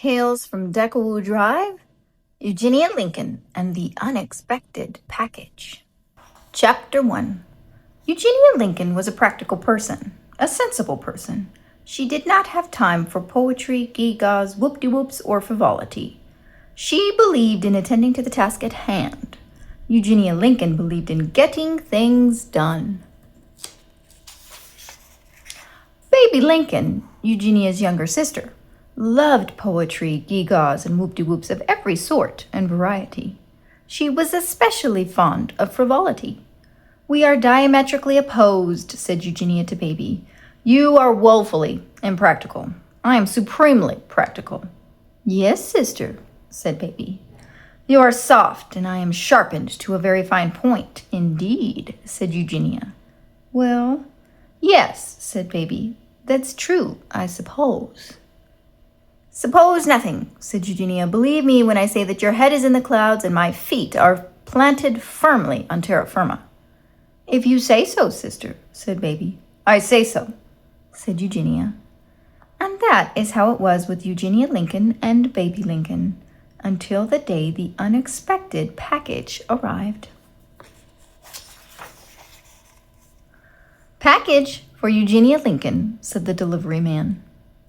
Tales from Deckawoo Drive, Eugenia Lincoln and the Unexpected Package. Chapter 1. Eugenia Lincoln was a practical person, a sensible person. She did not have time for poetry, gee-gaws, whoop-de-whoops, or frivolity. She believed in attending to the task at hand. Eugenia Lincoln believed in getting things done. Baby Lincoln, Eugenia's younger sister, loved poetry, gee-gaws, and whoop-de-whoops of every sort and variety. She was especially fond of frivolity. "We are diametrically opposed," said Eugenia to Baby. "You are woefully impractical. I am supremely practical." "Yes, sister," said Baby. "You are soft, and I am sharpened to a very fine point, indeed," said Eugenia. "Well, yes," said Baby. "That's true, I suppose." "Suppose nothing," said Eugenia. "Believe me when I say that your head is in the clouds and my feet are planted firmly on terra firma." "If you say so, sister," said Baby. "I say so," said Eugenia. And that is how it was with Eugenia Lincoln and Baby Lincoln, until the day the unexpected package arrived. "Package for Eugenia Lincoln," said the delivery man.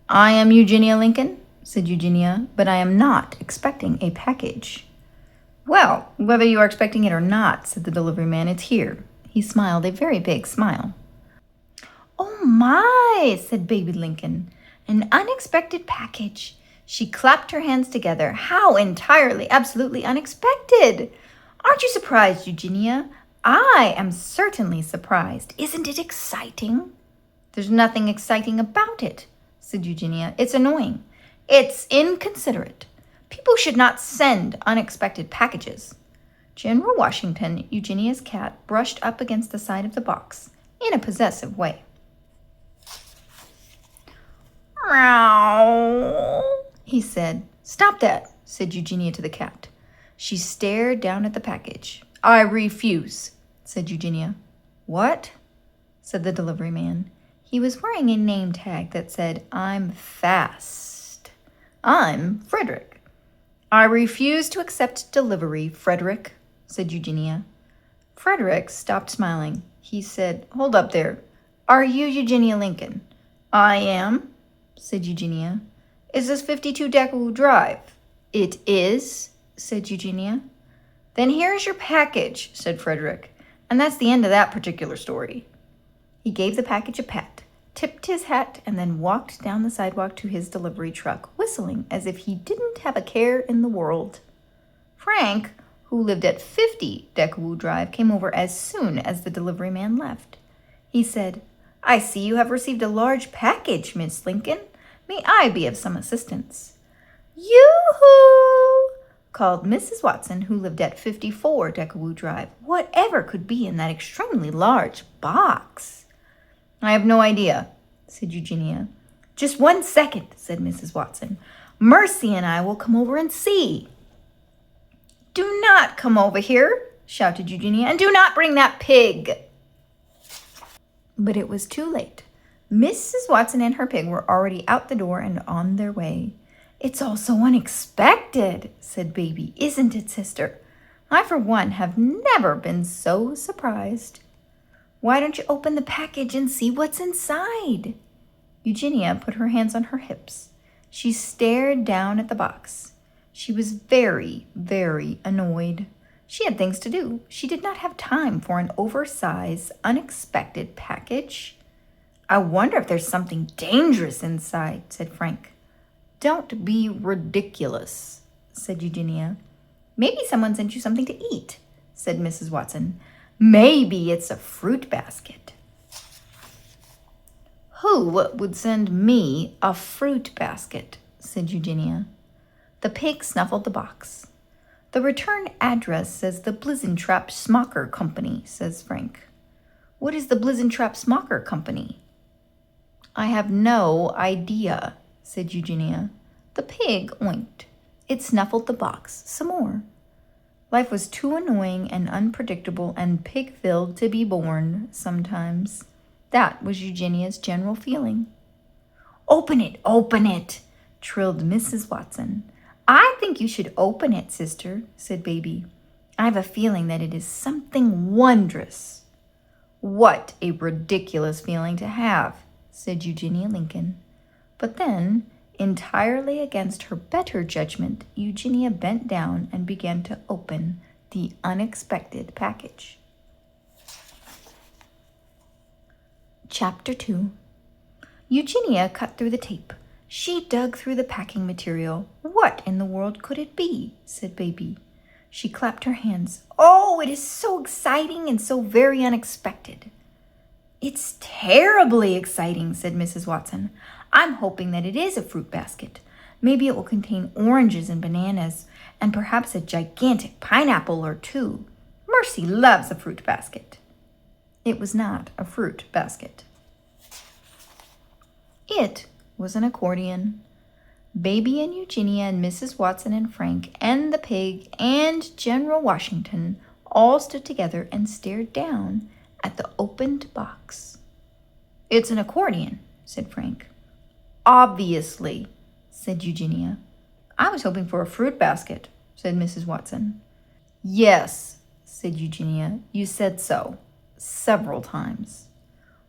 "I am Eugenia Lincoln," said Eugenia, "but I am not expecting a package." "Well, whether you are expecting it or not," said the delivery man, "it's here." He smiled a very big smile. "Oh my," said Baby Lincoln, "an unexpected package." She clapped her hands together. "How entirely, absolutely unexpected! Aren't you surprised, Eugenia? I am certainly surprised. Isn't it exciting?" "There's nothing exciting about it," said Eugenia. "It's annoying. It's inconsiderate. People should not send unexpected packages." General Washington, Eugenia's cat, brushed up against the side of the box in a possessive way. "Meow," he said. "Stop that," said Eugenia to the cat. She stared down at the package. "I refuse," said Eugenia. "What?" said the delivery man. He was wearing a name tag that said, "I'm fast. I'm Frederick." "I refuse to accept delivery, Frederick," said Eugenia. Frederick stopped smiling. He said, "Hold up there. Are you Eugenia Lincoln?" "I am," said Eugenia. "Is this 52 Deckawoo Drive?" "It is," said Eugenia. "Then here's your package," said Frederick. And that's the end of that particular story. He gave the package a pat, tipped his hat, and then walked down the sidewalk to his delivery truck, whistling as if he didn't have a care in the world. Frank, who lived at 50 Deckawoo Drive, came over as soon as the delivery man left. He said, "I see you have received a large package, Miss Lincoln. May I be of some assistance?" "Yoo-hoo!" called Mrs. Watson, who lived at 54 Deckawoo Drive. Whatever could be in that extremely large box? "I have no idea," said Eugenia. "Just 1 second," said Mrs. Watson. "Mercy and I will come over and see." "Do not come over here," shouted Eugenia, "and do not bring that pig." But it was too late. Mrs. Watson and her pig were already out the door and on their way. "It's all so unexpected," said Baby. "Isn't it, sister? I, for one, have never been so surprised." "Why don't you open the package and see what's inside?" Eugenia put her hands on her hips. She stared down at the box. She was very, very annoyed. She had things to do. She did not have time for an oversized, unexpected package. "I wonder if there's something dangerous inside," said Frank. "Don't be ridiculous," said Eugenia. "Maybe someone sent you something to eat," said Mrs. Watson. "Maybe it's a fruit basket." "Who would send me a fruit basket?" said Eugenia. The pig snuffled the box. "The return address says the Blizentrap Smocker Company," says Frank. "What is the Blizentrap Smocker Company?" "I have no idea," said Eugenia. The pig oinked. It snuffled the box some more. Life was too annoying and unpredictable and pig-filled to be borne sometimes. That was Eugenia's general feeling. Open it, trilled Mrs. Watson. I think you should open it, sister, said Baby. I have a feeling that it is something wondrous. What a ridiculous feeling to have, said Eugenia Lincoln. But then, entirely against her better judgment, Eugenia bent down and began to open the unexpected package. Chapter 2. Eugenia cut through the tape. She dug through the packing material. What in the world could it be? Said Baby. She clapped her hands. Oh, it is so exciting and so very unexpected. It's terribly exciting, said Mrs. Watson. I'm hoping that it is a fruit basket. Maybe it will contain oranges and bananas, and perhaps a gigantic pineapple or two. Mercy loves a fruit basket. It was not a fruit basket. It was an accordion. Baby and Eugenia and Mrs. Watson and Frank and the pig and General Washington all stood together and stared down at the opened box. It's an accordion, said Frank. Obviously, said Eugenia. I was hoping for a fruit basket, said Mrs. Watson. Yes, said Eugenia. You said so. Several times.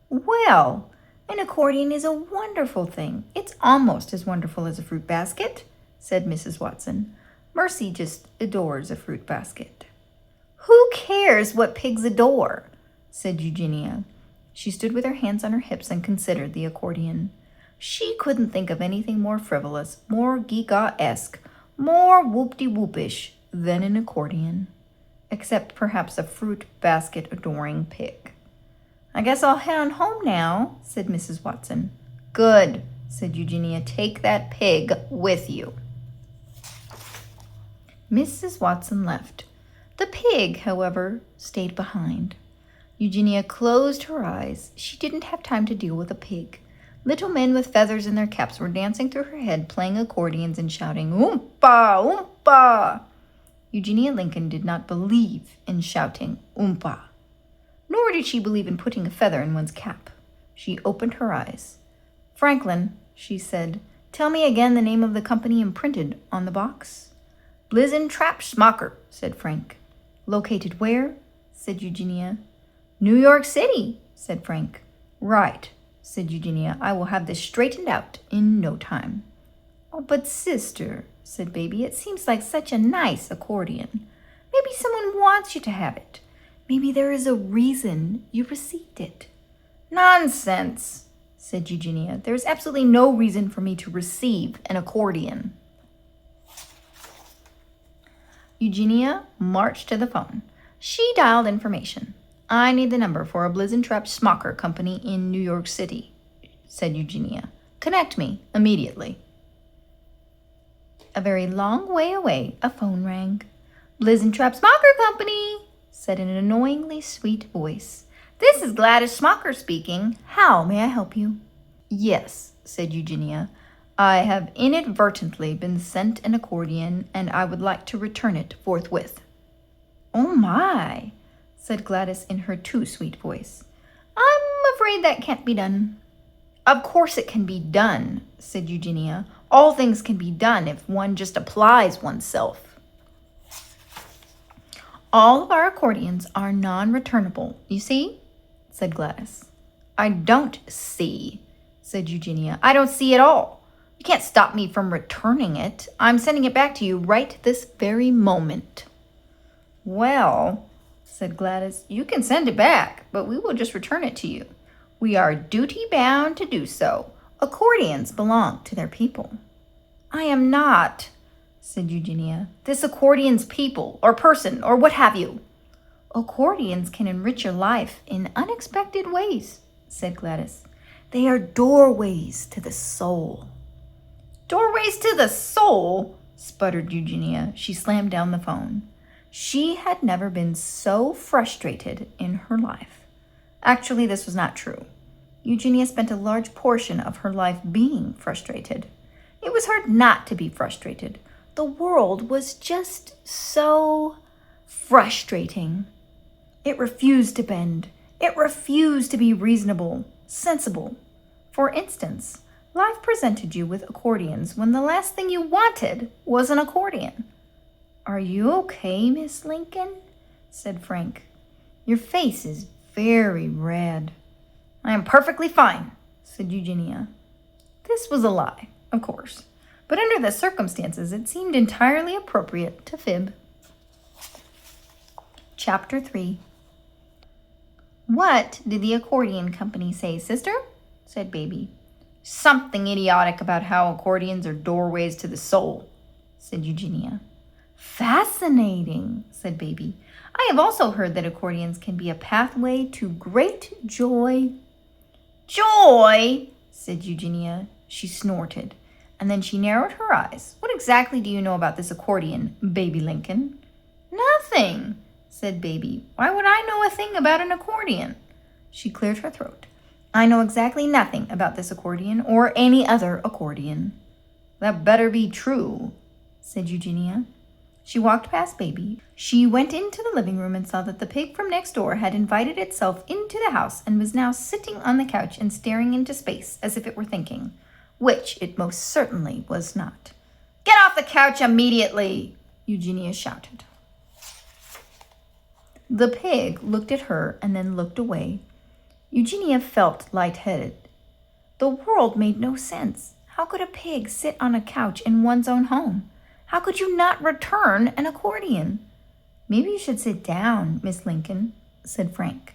Well, an accordion is a wonderful thing. It's almost as wonderful as a fruit basket, said Mrs. Watson. Mercy just adores a fruit basket. Who cares what pigs adore? Said Eugenia. She stood with her hands on her hips and considered the accordion. She couldn't think of anything more frivolous, more gee-gaw-esque, more whoop-de-whoopish than an accordion, except perhaps a fruit basket adoring pig. I guess I'll head on home now, said Mrs. Watson. Good, said Eugenia. Take that pig with you. Mrs. Watson left. The pig, however, stayed behind. Eugenia closed her eyes. She didn't have time to deal with a pig. Little men with feathers in their caps were dancing through her head, playing accordions and shouting, Oompa! Oompa! Eugenia Lincoln did not believe in shouting Oompa. Nor did she believe in putting a feather in one's cap. She opened her eyes. Franklin, she said, tell me again the name of the company imprinted on the box. Blizzin' Trap Schmacher, said Frank. Located where? Said Eugenia. New York City, said Frank. Right, said Eugenia. I will have this straightened out in no time. Oh, but sister, said Baby, it seems like such a nice accordion. Maybe someone wants you to have it. Maybe there is a reason you received it. Nonsense, said Eugenia. There is absolutely no reason for me to receive an accordion. Eugenia marched to the phone. She dialed information. I need the number for a Blizzin' Trap Schmacher company in New York City, said Eugenia. Connect me immediately. A very long way away, a phone rang. Blizzin' Trap Schmacher company, said an annoyingly sweet voice. This is Gladys Schmacher speaking. How may I help you? Yes, said Eugenia. I have inadvertently been sent an accordion, and I would like to return it forthwith. Oh my, said Gladys in her too sweet voice. I'm afraid that can't be done. Of course it can be done, said Eugenia. All things can be done if one just applies oneself. All of our accordions are non-returnable, you see, said Gladys. I don't see, said Eugenia. I don't see at all. You can't stop me from returning it. I'm sending it back to you right this very moment. Well, said Gladys, you can send it back, but we will just return it to you. We are duty-bound to do so. Accordions belong to their people. I am not, said Eugenia. This accordion's people, or person, or what have you. Accordions can enrich your life in unexpected ways, said Gladys. They are doorways to the soul. Doorways to the soul, sputtered Eugenia. She slammed down the phone. She had never been so frustrated in her life. Actually, this was not true. Eugenia spent a large portion of her life being frustrated. It was hard not to be frustrated. The world was just so frustrating. It refused to bend. It refused to be reasonable, sensible. For instance, Life presented you with accordions when the last thing you wanted was an accordion. Are you okay, Miss Lincoln? Said Frank. Your face is very red. I am perfectly fine, said Eugenia. This was a lie, of course, but under the circumstances it seemed entirely appropriate to fib. Chapter 3. What did the accordion company say, sister? Said Baby. Something idiotic about how accordions are doorways to the soul, said Eugenia. Fascinating, said Baby. I have also heard that accordions can be a pathway to great joy. Joy, said Eugenia. She snorted, and then she narrowed her eyes. What exactly do you know about this accordion, Baby Lincoln? Nothing, said Baby. Why would I know a thing about an accordion? She cleared her throat. I know exactly nothing about this accordion or any other accordion. That better be true, said Eugenia. She walked past Baby. She went into the living room and saw that the pig from next door had invited itself into the house and was now sitting on the couch and staring into space as if it were thinking, which it most certainly was not. Get off the couch immediately, Eugenia shouted. The pig looked at her and then looked away. Eugenia felt lightheaded. The world made no sense. How could a pig sit on a couch in one's own home? How could you not return an accordion? Maybe you should sit down, Miss Lincoln, said Frank.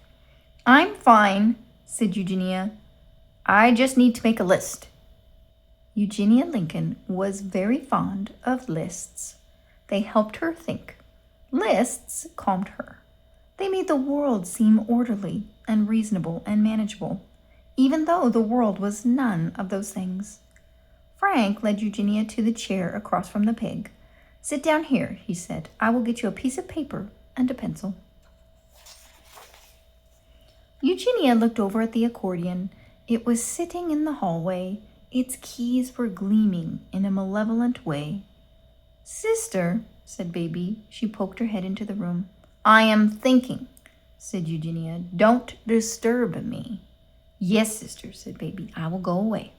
I'm fine, said Eugenia. I just need to make a list. Eugenia Lincoln was very fond of lists. They helped her think. Lists calmed her. They made the world seem orderly and reasonable and manageable, even though the world was none of those things. Frank led Eugenia to the chair across from the pig. Sit down here, he said. I will get you a piece of paper and a pencil. Eugenia looked over at the accordion. It was sitting in the hallway. Its keys were gleaming in a malevolent way. Sister, said Baby. She poked her head into the room. I am thinking, said Eugenia. Don't disturb me. Yes, sister, said Baby. I will go away.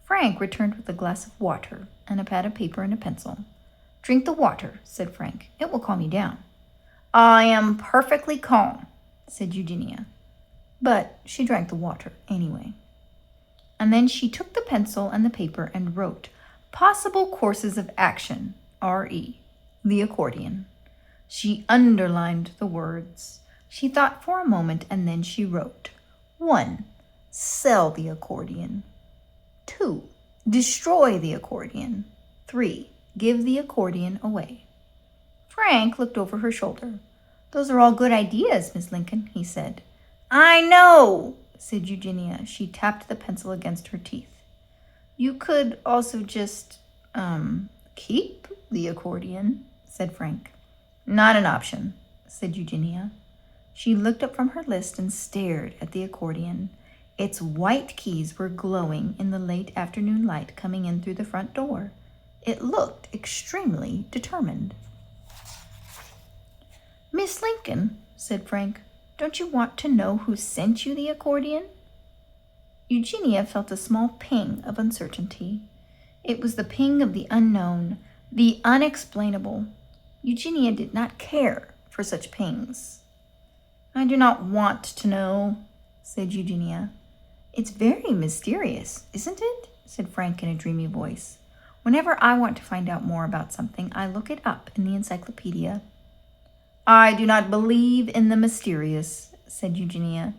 Frank returned with a glass of water and a pad of paper and a pencil. Drink the water, said Frank. It will calm you down. I am perfectly calm, said Eugenia. But she drank the water anyway. And then she took the pencil and the paper and wrote, Possible Courses of Action, R.E., the accordion. She underlined the words. She thought for a moment and then she wrote, 1. Sell the accordion. 2. Destroy the accordion. 3. Give the accordion away. Frank looked over her shoulder. Those are all good ideas, Miss Lincoln, he said. I know, said Eugenia. She tapped the pencil against her teeth. You could also just, keep the accordion, said Frank. Not an option, said Eugenia. She looked up from her list and stared at the accordion. Its white keys were glowing in the late afternoon light coming in through the front door. It looked extremely determined. Miss Lincoln, said Frank, don't you want to know who sent you the accordion? Eugenia felt a small ping of uncertainty. It was the ping of the unknown, the unexplainable. Eugenia did not care for such pings. I do not want to know, said Eugenia. It's very mysterious, isn't it? Said Frank in a dreamy voice. Whenever I want to find out more about something, I look it up in the encyclopedia. I do not believe in the mysterious, said Eugenia.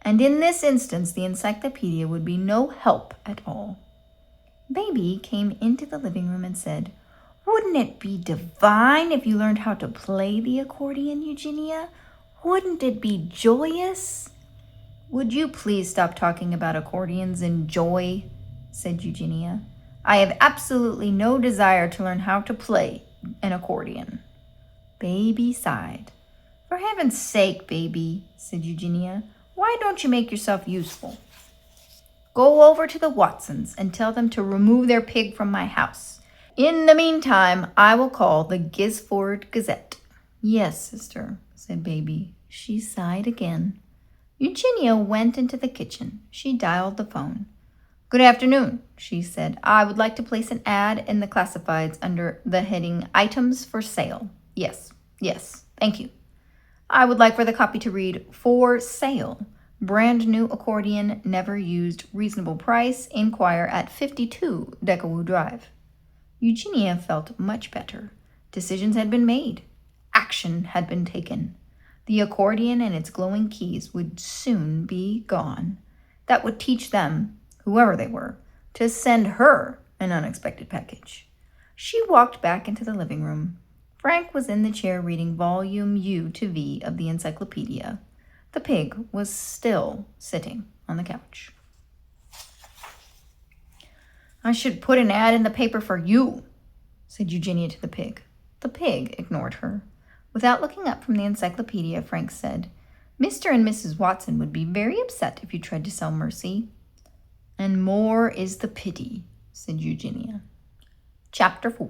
And in this instance, the encyclopedia would be no help at all. Baby came into the living room and said, Wouldn't it be divine if you learned how to play the accordion, Eugenia? Wouldn't it be joyous? Would you please stop talking about accordions and joy, said Eugenia. I have absolutely no desire to learn how to play an accordion. Baby sighed. For heaven's sake, Baby, said Eugenia, why don't you make yourself useful? Go over to the Watsons and tell them to remove their pig from my house. In the meantime, I will call the Gisford Gazette. Yes, sister, said Baby. She sighed again. Eugenia went into the kitchen. She dialed the phone. Good afternoon, she said. I would like to place an ad in the classifieds under the heading Items for Sale. Yes, thank you. I would like for the copy to read, For Sale. Brand new accordion, never used, reasonable price. Inquire at 52 Decawoo Drive. Eugenia felt much better. Decisions had been made. Action had been taken. The accordion and its glowing keys would soon be gone. That would teach them, whoever they were, to send her an unexpected package. She walked back into the living room. Frank was in the chair reading volume U to V of the encyclopedia. The pig was still sitting on the couch. I should put an ad in the paper for you, said Eugenia to the pig. The pig ignored her. Without looking up from the encyclopedia, Frank said, Mr. and Mrs. Watson would be very upset if you tried to sell Mercy. And more is the pity, said Eugenia. Chapter 4.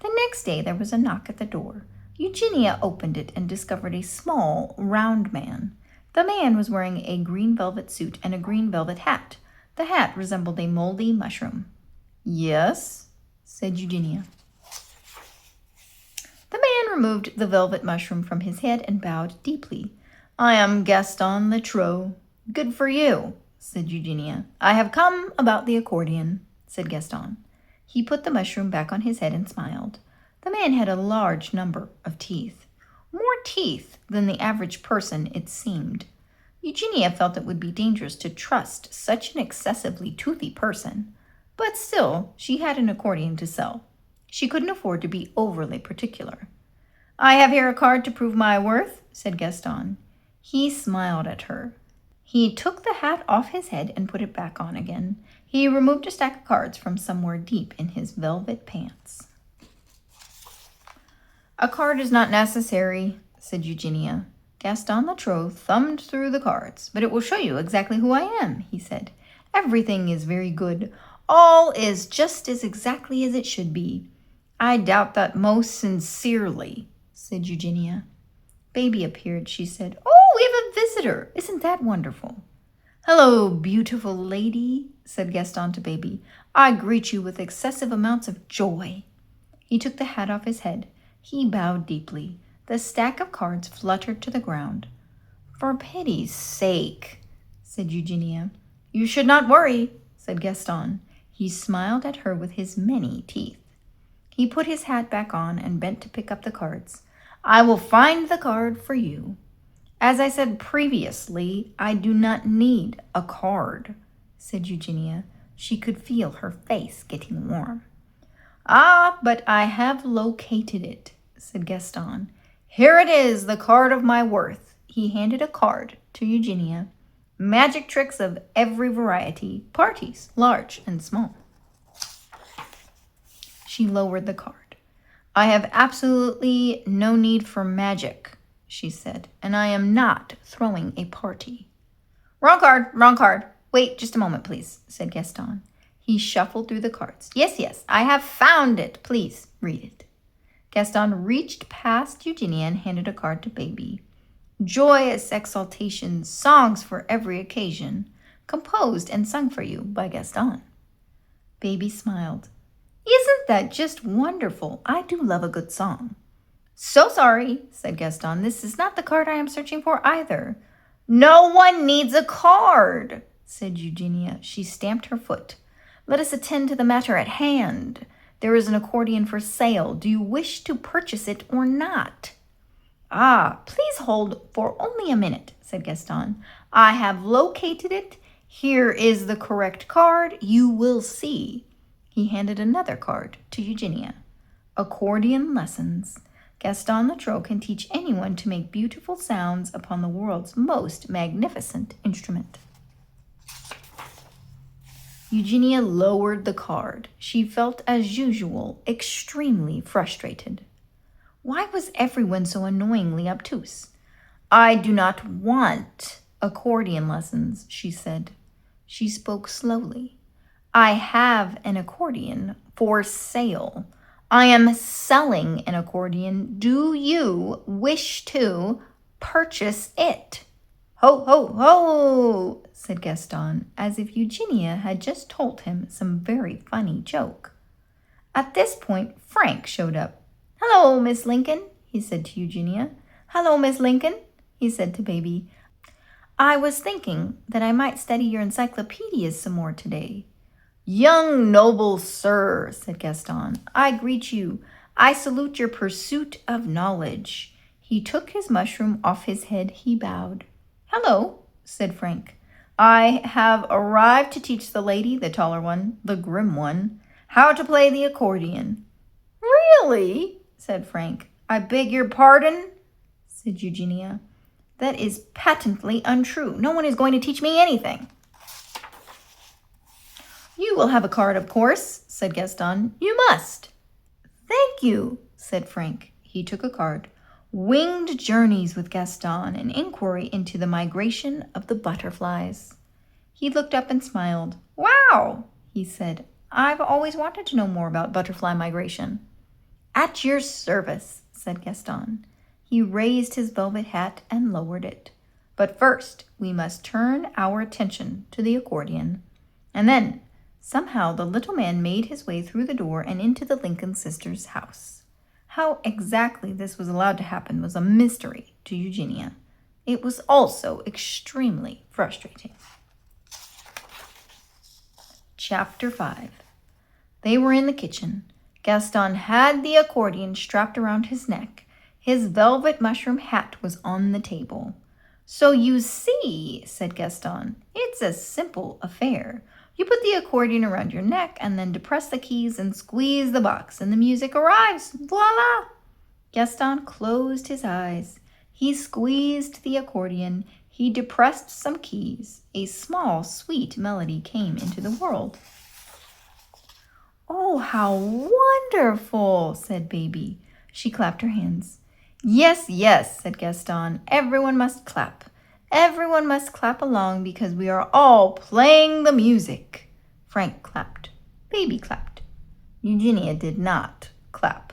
The next day there was a knock at the door. Eugenia opened it and discovered a small, round man. The man was wearing a green velvet suit and a green velvet hat. The hat resembled a moldy mushroom. Yes, said Eugenia. The man removed the velvet mushroom from his head and bowed deeply. I am Gaston Letreau. Good for you, said Eugenia. I have come about the accordion, said Gaston. He put the mushroom back on his head and smiled. The man had a large number of teeth. More teeth than the average person, it seemed. Eugenia felt it would be dangerous to trust such an excessively toothy person. But still, she had an accordion to sell. She couldn't afford to be overly particular. I have here a card to prove my worth, said Gaston. He smiled at her. He took the hat off his head and put it back on again. He removed a stack of cards from somewhere deep in his velvet pants. A card is not necessary, said Eugenia. Gaston Letreau thumbed through the cards. But it will show you exactly who I am, he said. Everything is very good. All is just as exactly as it should be. I doubt that most sincerely, said Eugenia. Baby appeared, she said. Oh, we have a visitor. Isn't that wonderful? Hello, beautiful lady, said Gaston to Baby. I greet you with excessive amounts of joy. He took the hat off his head. He bowed deeply. The stack of cards fluttered to the ground. For pity's sake, said Eugenia. You should not worry, said Gaston. He smiled at her with his many teeth. He put his hat back on and bent to pick up the cards. I will find the card for you. As I said previously, I do not need a card, said Eugenia. She could feel her face getting warm. Ah, but I have located it, said Gaston. Here it is, the card of my worth. He handed a card to Eugenia. Magic tricks of every variety, parties, large and small. She lowered the card. I have absolutely no need for magic, she said, and I am not throwing a party. Wrong card. Wait just a moment, please, said Gaston. He shuffled through the cards. Yes, I have found it. Please read it. Gaston reached past Eugenia and handed a card to Baby. Joyous exaltations, songs for every occasion, composed and sung for you by Gaston. Baby smiled. Isn't that just wonderful? I do love a good song. So sorry, said Gaston. This is not the card I am searching for either. No one needs a card, said Eugenia. She stamped her foot. Let us attend to the matter at hand. There is an accordion for sale. Do you wish to purchase it or not? Ah, please hold for only a minute, said Gaston. I have located it. Here is the correct card. You will see. He handed another card to Eugenia. Accordion lessons. Gaston Letreau can teach anyone to make beautiful sounds upon the world's most magnificent instrument. Eugenia lowered the card. She felt, as usual, extremely frustrated. Why was everyone so annoyingly obtuse? I do not want accordion lessons, she said. She spoke slowly. I have an accordion for sale. I am selling an accordion. Do you wish to purchase it? Ho, ho, ho, said Gaston, as if Eugenia had just told him some very funny joke. At this point, Frank showed up. Hello, Miss Lincoln, he said to Eugenia. Hello, Miss Lincoln, he said to Baby. I was thinking that I might study your encyclopedias some more today. Young noble sir, said Gaston, I greet you. I salute your pursuit of knowledge. He took his mushroom off his head. He bowed. Hello, said Frank. I have arrived to teach the lady, the taller one, the grim one, how to play the accordion. Really? Said Frank. I beg your pardon, said Eugenia. That is patently untrue. No one is going to teach me anything. You will have a card, of course, said Gaston. You must. Thank you, said Frank. He took a card. Winged Journeys with Gaston, an inquiry into the migration of the butterflies. He looked up and smiled. Wow, he said. I've always wanted to know more about butterfly migration. At your service, said Gaston. He raised his velvet hat and lowered it. But first, we must turn our attention to the accordion. And then, somehow, the little man made his way through the door and into the Lincoln sisters' house. How exactly this was allowed to happen was a mystery to Eugenia. It was also extremely frustrating. Chapter 5. They were in the kitchen. Gaston had the accordion strapped around his neck. His velvet mushroom hat was on the table. So you see, said Gaston, it's a simple affair. You put the accordion around your neck and then depress the keys and squeeze the box and the music arrives. Voila! Gaston closed his eyes. He squeezed the accordion. He depressed some keys. A small, sweet melody came into the world. Oh, how wonderful, said Baby. She clapped her hands. Yes, yes, said Gaston. Everyone must clap. Everyone must clap along because we are all playing the music. Frank clapped. Baby clapped. Eugenia did not clap.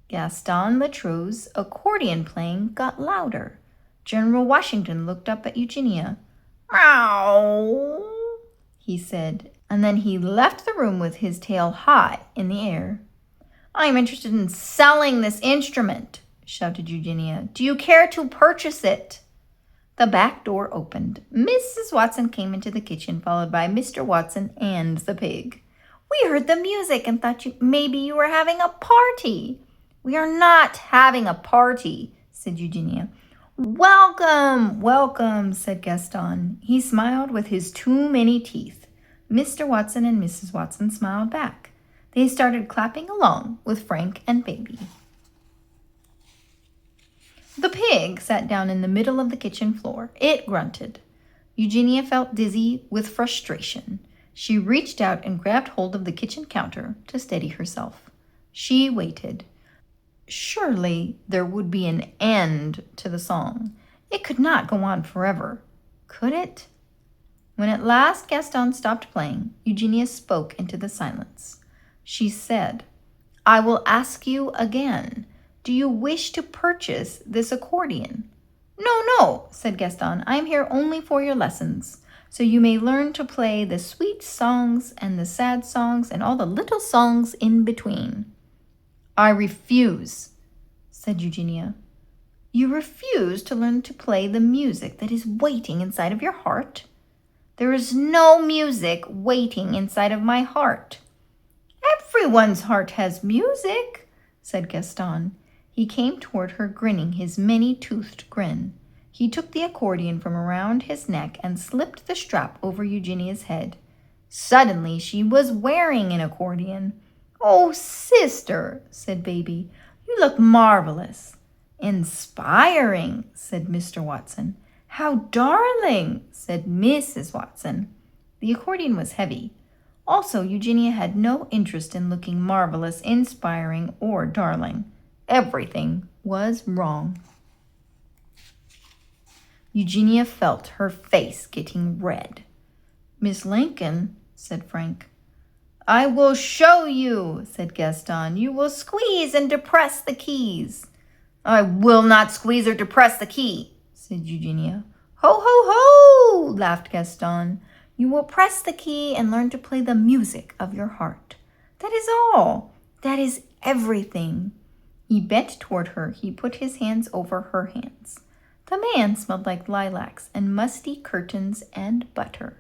Gaston Latrobe's accordion playing got louder. General Washington looked up at Eugenia. Meow, he said, and then he left the room with his tail high in the air. I am interested in selling this instrument, shouted Eugenia. Do you care to purchase it? The back door opened. Mrs. Watson came into the kitchen, followed by Mr. Watson and the pig. We heard the music and thought maybe you were having a party. We are not having a party, said Eugenia. Welcome, welcome, said Gaston. He smiled with his too many teeth. Mr. Watson and Mrs. Watson smiled back. They started clapping along with Frank and Baby. The pig sat down in the middle of the kitchen floor. It grunted. Eugenia felt dizzy with frustration. She reached out and grabbed hold of the kitchen counter to steady herself. She waited. Surely there would be an end to the song. It could not go on forever, could it? When at last Gaston stopped playing, Eugenia spoke into the silence. She said, I will ask you again. Do you wish to purchase this accordion? No, no, said Gaston. I am here only for your lessons, so you may learn to play the sweet songs and the sad songs and all the little songs in between. I refuse, said Eugenia. You refuse to learn to play the music that is waiting inside of your heart? There is no music waiting inside of my heart. Everyone's heart has music, said Gaston. He came toward her, grinning his many-toothed grin. He took the accordion from around his neck and slipped the strap over Eugenia's head. Suddenly, she was wearing an accordion. Oh, sister, said Baby, you look marvelous. Inspiring, said Mr. Watson. How darling, said Mrs. Watson. The accordion was heavy. Also, Eugenia had no interest in looking marvelous, inspiring, or darling. Everything was wrong. Eugenia felt her face getting red. Miss Lincoln, said Frank. I will show you, said Gaston. You will squeeze and depress the keys. I will not squeeze or depress the key, said Eugenia. Ho, ho, ho, laughed Gaston. You will press the key and learn to play the music of your heart. That is all. That is everything. He bent toward her. He put his hands over her hands. The man smelled like lilacs and musty curtains and butter.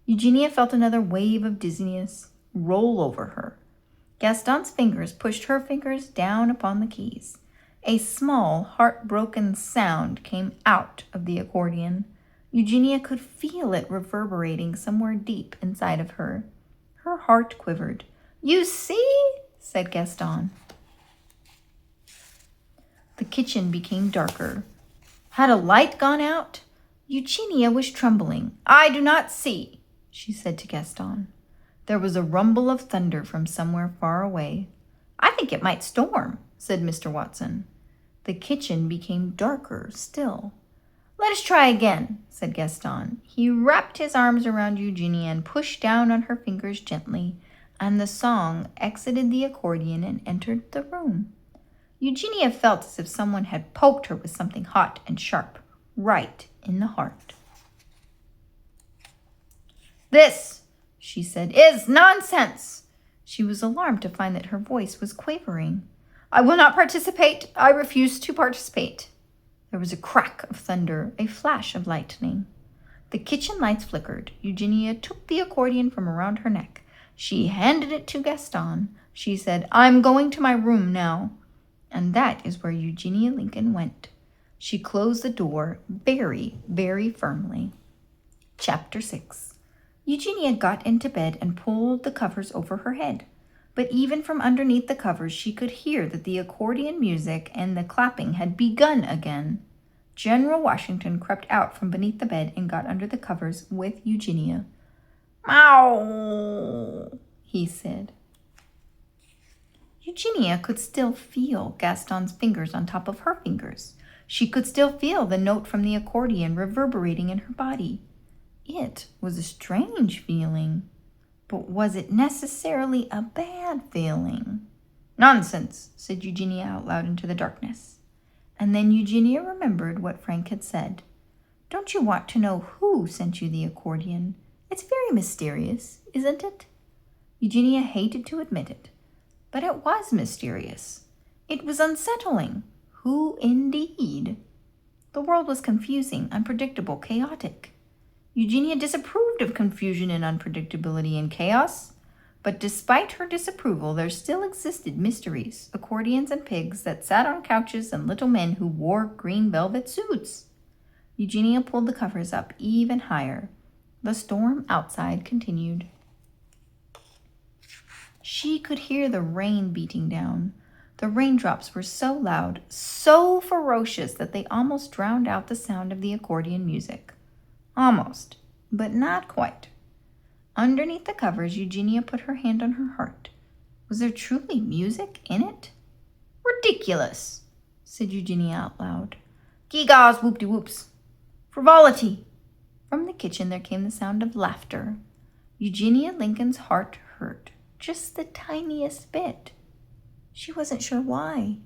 Eugenia felt another wave of dizziness roll over her. Gaston's fingers pushed her fingers down upon the keys. A small, heartbroken sound came out of the accordion. Eugenia could feel it reverberating somewhere deep inside of her. Her heart quivered. You see, said Gaston. The kitchen became darker. Had a light gone out? Eugenia was trembling. I do not see, she said to Gaston. There was a rumble of thunder from somewhere far away. I think it might storm, said Mr. Watson. The kitchen became darker still. Let us try again, said Gaston. He wrapped his arms around Eugenia and pushed down on her fingers gently, and the song exited the accordion and entered the room. Eugenia felt as if someone had poked her with something hot and sharp, right in the heart. This, she said, is nonsense. She was alarmed to find that her voice was quavering. I will not participate. I refuse to participate. There was a crack of thunder, a flash of lightning. The kitchen lights flickered. Eugenia took the accordion from around her neck. She handed it to Gaston. She said, I'm going to my room now. And that is where Eugenia Lincoln went. She closed the door very, very firmly. Chapter 6. Eugenia got into bed and pulled the covers over her head. But even from underneath the covers, she could hear that the accordion music and the clapping had begun again. General Washington crept out from beneath the bed and got under the covers with Eugenia. Meow, he said. Eugenia could still feel Gaston's fingers on top of her fingers. She could still feel the note from the accordion reverberating in her body. It was a strange feeling. But was it necessarily a bad feeling? Nonsense, said Eugenia out loud into the darkness. And then Eugenia remembered what Frank had said. Don't you want to know who sent you the accordion? It's very mysterious, isn't it? Eugenia hated to admit it, but it was mysterious. It was unsettling. Who indeed? The world was confusing, unpredictable, chaotic. Eugenia disapproved of confusion and unpredictability and chaos, but despite her disapproval, there still existed mysteries, accordions and pigs that sat on couches and little men who wore green velvet suits. Eugenia pulled the covers up even higher. The storm outside continued. She could hear the rain beating down. The raindrops were so loud, so ferocious that they almost drowned out the sound of the accordion music. Almost, but not quite. Underneath the covers, Eugenia put her hand on her heart. Was there truly music in it? Ridiculous, said Eugenia out loud. Gee-gaws, whoop-de-whoops. Frivolity. From the kitchen there came the sound of laughter. Eugenia Lincoln's heart hurt, just the tiniest bit. She wasn't sure why.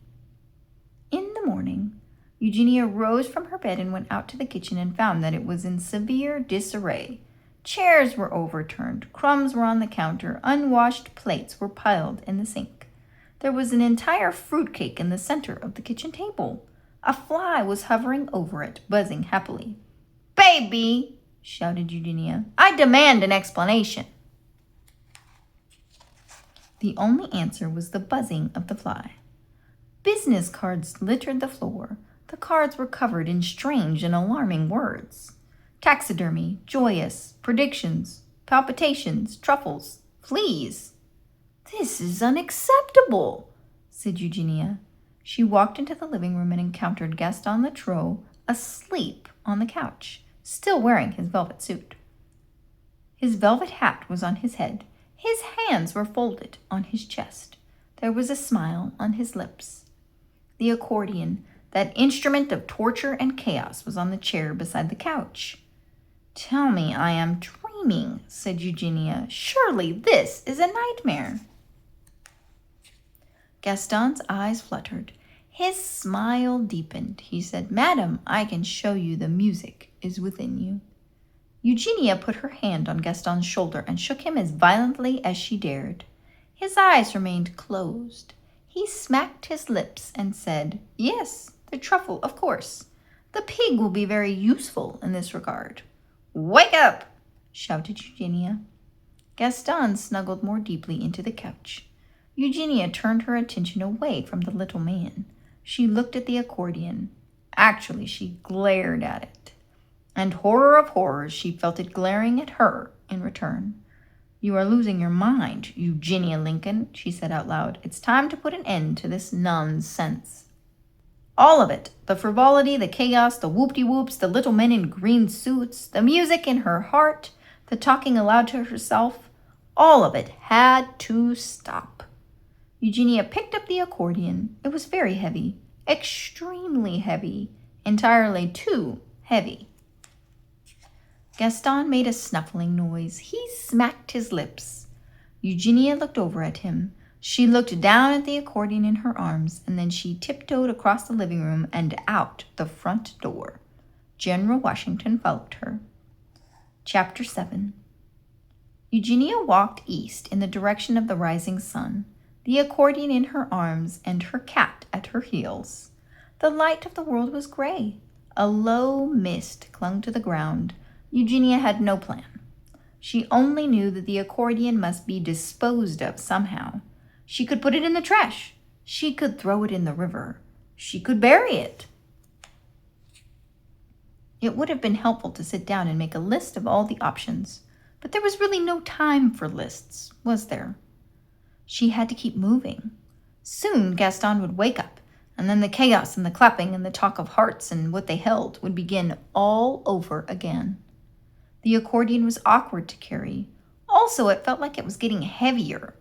In the morning, Eugenia rose from her bed and went out to the kitchen and found that it was in severe disarray. Chairs were overturned, crumbs were on the counter, unwashed plates were piled in the sink. There was an entire fruitcake in the center of the kitchen table. A fly was hovering over it, buzzing happily. Baby, shouted Eugenia, I demand an explanation. The only answer was the buzzing of the fly. Business cards littered the floor. The cards were covered in strange and alarming words. Taxidermy, joyous, predictions, palpitations, truffles, fleas. This is unacceptable, said Eugenia. She walked into the living room and encountered Gaston Latreau asleep on the couch, still wearing his velvet suit. His velvet hat was on his head. His hands were folded on his chest. There was a smile on his lips. The accordion, that instrument of torture and chaos, was on the chair beside the couch. Tell me I am dreaming, said Eugenia. Surely this is a nightmare. Gaston's eyes fluttered. His smile deepened. He said, "Madam, I can show you the music is within you." Eugenia put her hand on Gaston's shoulder and shook him as violently as she dared. His eyes remained closed. He smacked his lips and said, "Yes, the truffle, of course. The pig will be very useful in this regard." "Wake up!" shouted Eugenia. Gaston snuggled more deeply into the couch. Eugenia turned her attention away from the little man. She looked at the accordion. Actually, she glared at it. And horror of horrors, she felt it glaring at her in return. "You are losing your mind, Eugenia Lincoln," she said out loud. "It's time to put an end to this nonsense. All of it, the frivolity, the chaos, the whoop-de-whoops, the little men in green suits, the music in her heart, the talking aloud to herself, all of it had to stop." Eugenia picked up the accordion. It was very heavy, extremely heavy, entirely too heavy. Gaston made a snuffling noise. He smacked his lips. Eugenia looked over at him. She looked down at the accordion in her arms, and then she tiptoed across the living room and out the front door. General Washington followed her. Chapter 7. Eugenia walked east in the direction of the rising sun, the accordion in her arms and her cat at her heels. The light of the world was gray. A low mist clung to the ground. Eugenia had no plan. She only knew that the accordion must be disposed of somehow. She could put it in the trash. She could throw it in the river. She could bury it. It would have been helpful to sit down and make a list of all the options, but there was really no time for lists, was there? She had to keep moving. Soon Gaston would wake up, and then the chaos and the clapping and the talk of hearts and what they held would begin all over again. The accordion was awkward to carry. Also, it felt like it was getting heavier.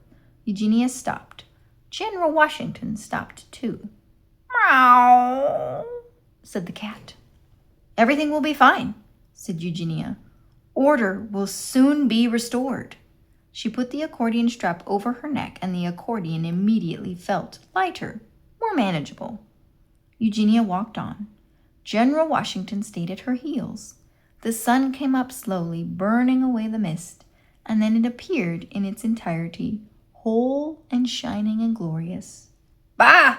Eugenia stopped. General Washington stopped too. "Meow," said the cat. "Everything will be fine," said Eugenia. "Order will soon be restored." She put the accordion strap over her neck, and the accordion immediately felt lighter, more manageable. Eugenia walked on. General Washington stayed at her heels. The sun came up slowly, burning away the mist, and then it appeared in its entirety, whole and shining and glorious. "Bah!"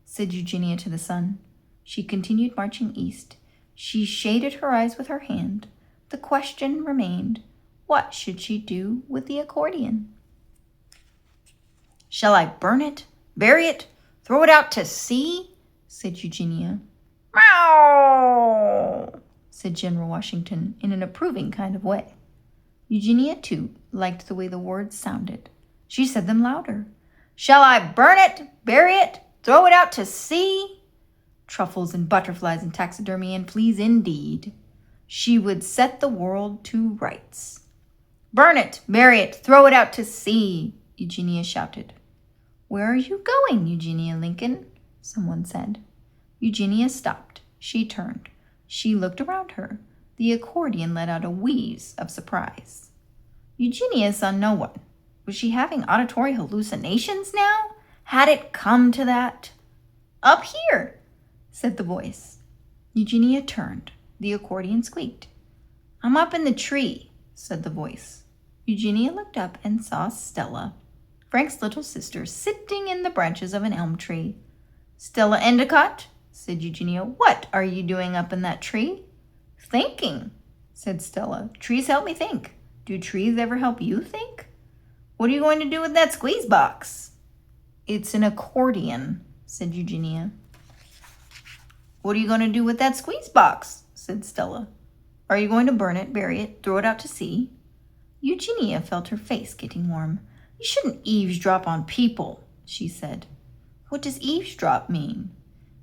said Eugenia to the sun. She continued marching east. She shaded her eyes with her hand. The question remained, what should she do with the accordion? "Shall I burn it, bury it, throw it out to sea?" said Eugenia. "Meow," said General Washington in an approving kind of way. Eugenia, too, liked the way the words sounded. She said them louder. "Shall I burn it, bury it, throw it out to sea?" Truffles and butterflies and taxidermy and fleas indeed. She would set the world to rights. "Burn it, bury it, throw it out to sea," Eugenia shouted. "Where are you going, Eugenia Lincoln?" someone said. Eugenia stopped. She turned. She looked around her. The accordion let out a wheeze of surprise. Eugenia saw no one. Was she having auditory hallucinations now? Had it come to that? "Up here," said the voice. Eugenia turned. The accordion squeaked. "I'm up in the tree," said the voice. Eugenia looked up and saw Stella, Frank's little sister, sitting in the branches of an elm tree. "Stella Endicott," said Eugenia, "what are you doing up in that tree?" "Thinking," said Stella. "Trees help me think. Do trees ever help you think?" "What are you going to do with that squeeze box?" "It's an accordion," said Eugenia. "What are you going to do with that squeeze box?" said Stella. "Are you going to burn it, bury it, throw it out to sea?" Eugenia felt her face getting warm. "You shouldn't eavesdrop on people," she said. "What does eavesdrop mean?"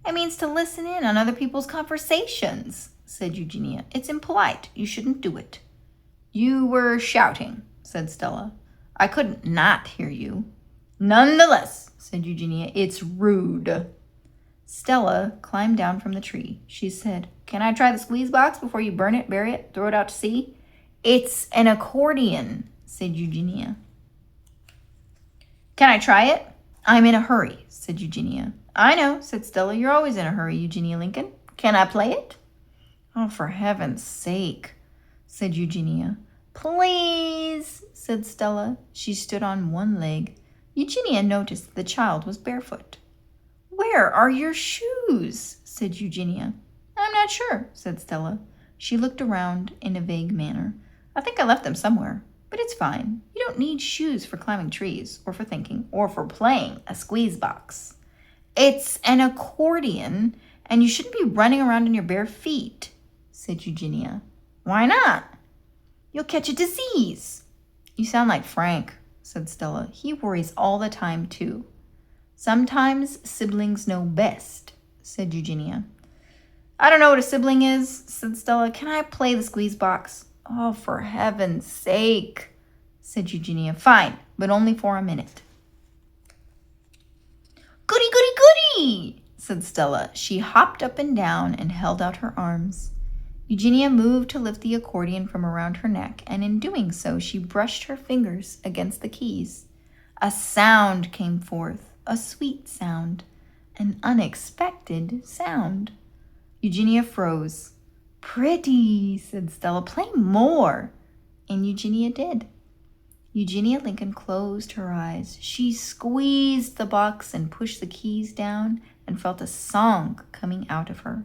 "It means to listen in on other people's conversations," said Eugenia. "It's impolite. You shouldn't do it." "You were shouting," said Stella. "I couldn't not hear you." "Nonetheless," said Eugenia, "it's rude." Stella climbed down from the tree. She said, "Can I try the squeeze box before you burn it, bury it, throw it out to sea?" "It's an accordion," said Eugenia. "Can I try it?" I'm in a hurry, said Eugenia. I know, said Stella. You're always in a hurry, Eugenia Lincoln. Can I play it? Oh, for heaven's sake, said Eugenia. Please, said Stella. She stood on one leg. Eugenia noticed that the child was barefoot. Where are your shoes? Said Eugenia. I'm not sure, said Stella. She looked around in a vague manner. I think I left them somewhere, but it's fine. You don't need shoes for climbing trees, or for thinking, or for playing a squeeze box. It's an accordion, and you shouldn't be running around in your bare feet, said Eugenia. Why not? You'll catch a disease. You sound like Frank, said Stella. He worries all the time, too. Sometimes siblings know best, said Eugenia. I don't know what a sibling is, said Stella. Can I play the squeeze box? Oh, for heaven's sake, said Eugenia. Fine, but only for a minute. Goody, goody, goody, said Stella. She hopped up and down and held out her arms. Eugenia moved to lift the accordion from around her neck, and in doing so, she brushed her fingers against the keys. A sound came forth, a sweet sound, an unexpected sound. Eugenia froze. Pretty, said Stella. Play more. And Eugenia did. Eugenia Lincoln closed her eyes. She squeezed the box and pushed the keys down and felt a song coming out of her.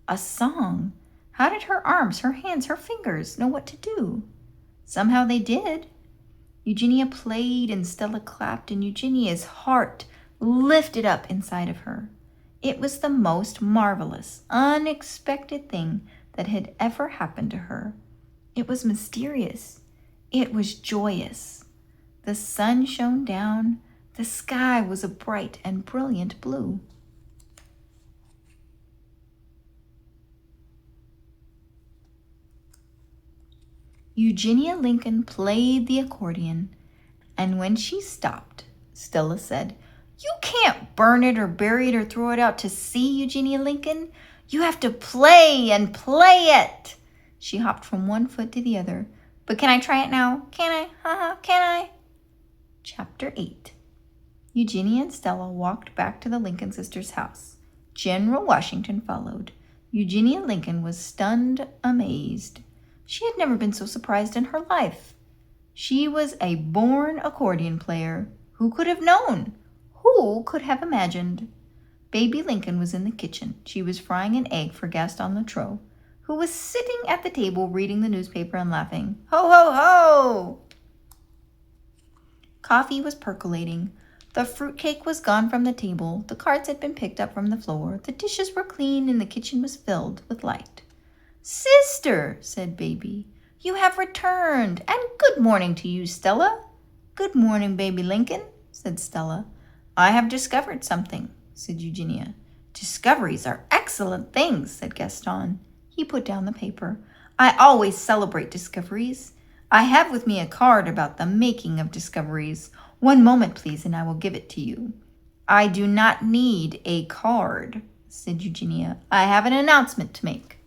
A song? How did her arms, her hands, her fingers know what to do? Somehow they did. Eugenia played and Stella clapped, and Eugenia's heart lifted up inside of her. It was the most marvelous, unexpected thing that had ever happened to her. It was mysterious. It was joyous. The sun shone down. The sky was a bright and brilliant blue. Eugenia Lincoln played the accordion, and when she stopped, Stella said, You can't burn it or bury it or throw it out to sea, Eugenia Lincoln. You have to play and play it. She hopped from one foot to the other. But can I try it now? Can I? Can I? Chapter 8. Eugenia and Stella walked back to the Lincoln sisters' house. General Washington followed. Eugenia Lincoln was stunned, amazed. She had never been so surprised in her life. She was a born accordion player. Who could have known? Who could have imagined? Baby Lincoln was in the kitchen. She was frying an egg for Gaston Latreau, who was sitting at the table reading the newspaper and laughing. Ho, ho, ho! Coffee was percolating. The fruitcake was gone from the table. The cards had been picked up from the floor. The dishes were clean, and the kitchen was filled with light. Sister, said Baby, you have returned, and good morning to you, Stella. Good morning, Baby Lincoln, said Stella. I have discovered something, said Eugenia. Discoveries are excellent things, said Gaston. He put down the paper. I always celebrate discoveries. I have with me a card about the making of discoveries. One moment, please, and I will give it to you. I do not need a card, said Eugenia. I have an announcement to make.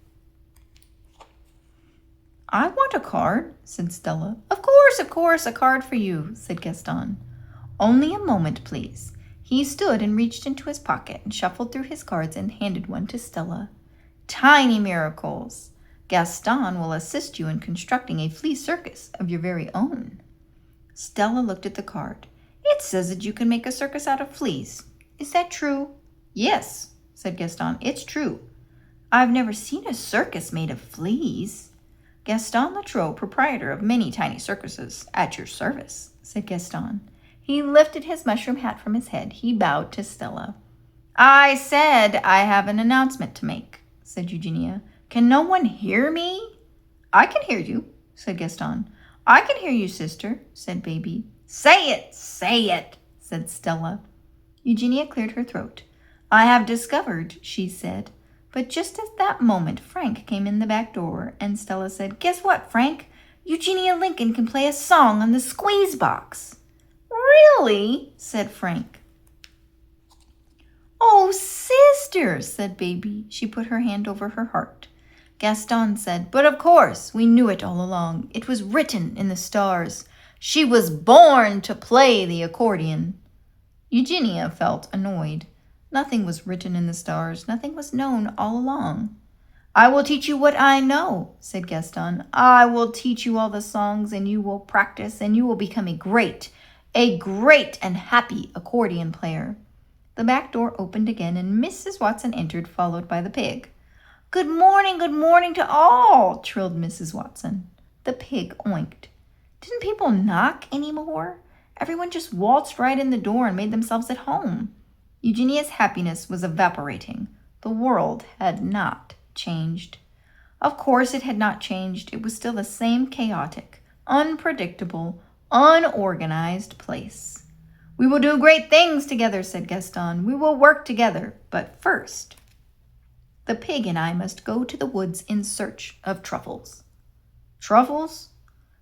I want a card, said Stella. Of course, a card for you, said Gaston. Only a moment, please. He stood and reached into his pocket and shuffled through his cards and handed one to Stella. Tiny miracles. Gaston will assist you in constructing a flea circus of your very own. Stella looked at the card. It says that you can make a circus out of fleas. Is that true? Yes, said Gaston. It's true. I've never seen a circus made of fleas. Gaston Latreau, proprietor of many tiny circuses, at your service, said Gaston. He lifted his mushroom hat from his head. He bowed to Stella. I said I have an announcement to make, said Eugenia. Can no one hear me? I can hear you, said Gaston. I can hear you, sister, said Baby. Say it, said Stella. Eugenia cleared her throat. I have discovered, she said. But just at that moment, Frank came in the back door, and Stella said, Guess what, Frank? Eugenia Lincoln can play a song on the squeeze box. Really? Said Frank. Oh, sister, said Baby. She put her hand over her heart. Gaston said, But of course, we knew it all along. It was written in the stars. She was born to play the accordion. Eugenia felt annoyed. Nothing was written in the stars. Nothing was known all along. I will teach you what I know, said Gaston. I will teach you all the songs, and you will practice, and you will become a great and happy accordion player. The back door opened again, and Mrs. Watson entered, followed by the pig. Good morning to all, trilled Mrs. Watson. The pig oinked. Didn't people knock any more? Everyone just waltzed right in the door and made themselves at home. Eugenia's happiness was evaporating. The world had not changed. Of course it had not changed. It was still the same chaotic, unpredictable, unorganized place. We will do great things together, said Gaston. We will work together. But first, the pig and I must go to the woods in search of truffles. Truffles?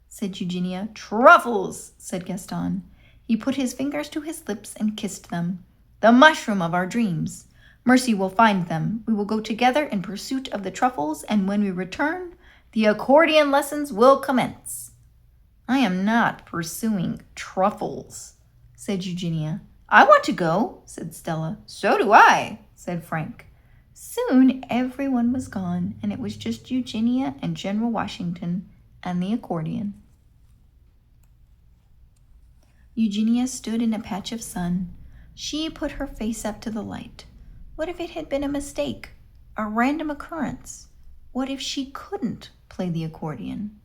Said Eugenia. Truffles, said Gaston. He put his fingers to his lips and kissed them. The mushroom of our dreams. Mercy will find them. We will go together in pursuit of the truffles, and when we return, the accordion lessons will commence. I am not pursuing truffles, said Eugenia. I want to go, said Stella. So do I, said Frank. Soon everyone was gone, and it was just Eugenia and General Washington and the accordion. Eugenia stood in a patch of sun. She put her face up to the light. What if it had been a mistake, a random occurrence? What if she couldn't play the accordion?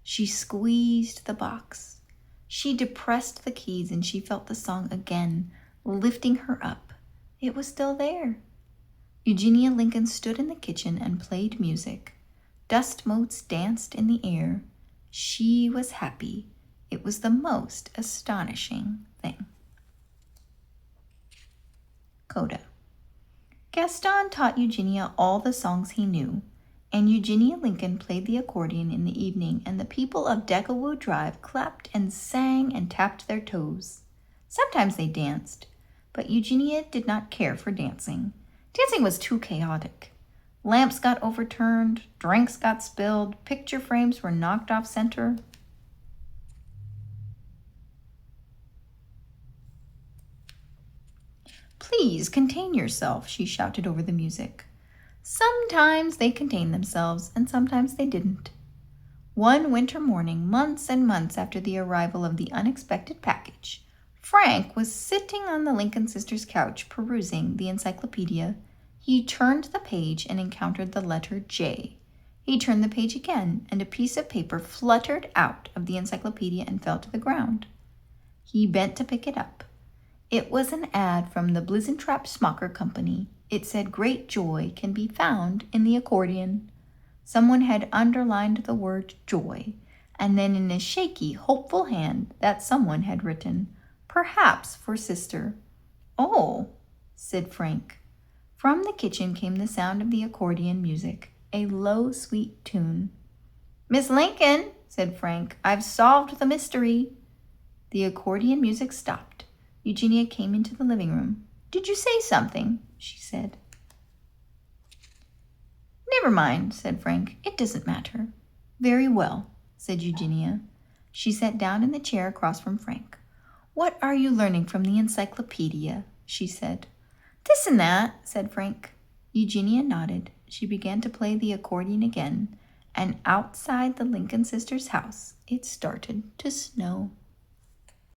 She squeezed the box. She depressed the keys, and she felt the song again, lifting her up. It was still there. Eugenia Lincoln stood in the kitchen and played music. Dust motes danced in the air. She was happy. It was the most astonishing thing. Coda. Gaston taught Eugenia all the songs he knew, and Eugenia Lincoln played the accordion in the evening, and the people of Deckelwood Drive clapped and sang and tapped their toes. Sometimes they danced, but Eugenia did not care for dancing. Dancing was too chaotic. Lamps got overturned, drinks got spilled, picture frames were knocked off center. Please contain yourself, she shouted over the music. Sometimes they contained themselves, and sometimes they didn't. One winter morning, months and months after the arrival of the unexpected package, Frank was sitting on the Lincoln sisters' couch perusing the encyclopedia. He turned the page and encountered the letter J. He turned the page again, and a piece of paper fluttered out of the encyclopedia and fell to the ground. He bent to pick it up. It was an ad from the Blizentrap Smocker Company. It said great joy can be found in the accordion. Someone had underlined the word joy, and then in a shaky, hopeful hand that someone had written, perhaps for sister. Oh, said Frank. From the kitchen came the sound of the accordion music, a low, sweet tune. Miss Lincoln, said Frank, I've solved the mystery. The accordion music stopped. Eugenia came into the living room. Did you say something? She said. Never mind, said Frank. It doesn't matter. Very well, said Eugenia. She sat down in the chair across from Frank. What are you learning from the encyclopedia? She said. This and that, said Frank. Eugenia nodded. She began to play the accordion again, and outside the Lincoln sisters' house it started to snow.